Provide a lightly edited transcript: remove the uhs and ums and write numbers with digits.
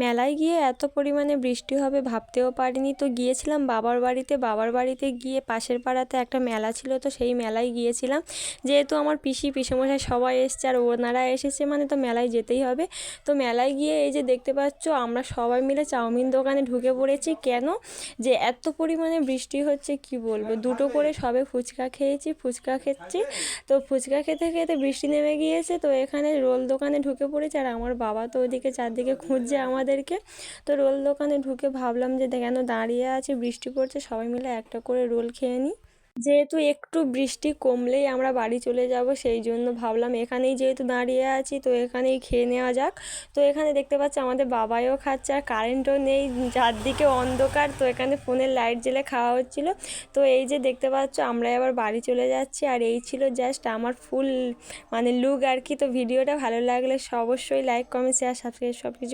মেলায় গিয়ে এত পরিমাণে বৃষ্টি হবে ভাবতেও পারিনি। তো গিয়েছিলাম বাবার বাড়িতে গিয়ে পাশের পাড়াতে একটা মেলা ছিল, তো সেই মেলায় গিয়েছিলাম। যেহেতু আমার পিসেমশাই সবাই এসছে আর ওনারা এসেছে মানে তো মেলায় যেতেই হবে। তো মেলায় গিয়ে এই যে দেখতে পাচ্ছ আমরা সবাই মিলে চাউমিন দোকানে ঢুকে পড়েছি। কেন যে এত পরিমাণে বৃষ্টি হচ্ছে কি বলবো, দুটো করে সবে ফুচকা খেচ্ছি। তো ফুচকা খেতে খেতে বৃষ্টি নেমে গিয়েছে, তো এখানে রোল দোকানে ঢুকে পড়েছে। আর আমার বাবা তো ওদিকে চারদিকে খুঁজছে আমাদেরকে। তো রোল দোকানে ঢুকে ভাবলাম যে কেন দাঁড়িয়ে আছি, বৃষ্টি পড়ছে, সবাই মিলে একটা করে রোল খেয়ে নিই। যেহেতু একটু বৃষ্টি কমলেই আমরা বাড়ি চলে যাব, সেই জন্য ভাবলাম এখানেই যেহেতু দাঁড়িয়ে আছি তো এখানেই খেয়ে নেওয়া যাক। তো এখানে দেখতে পাচ্ছি আমাদের বাবাইও খাচ্ছে আর কারেন্টও নেই, চারদিকে অন্ধকার, তো এখানে ফোনের লাইট জ্বেলে খাওয়া হচ্ছিল। তো এই যে দেখতে পাচ্ছ আমরা এবার বাড়ি চলে যাচ্ছি। আর এই ছিল জাস্ট আমার ফুল লুক আর কি। তো ভিডিওটা ভালো লাগলে অবশ্যই লাইক কমেন্ট শেয়ার সাবস্ক্রাইব সব কিছু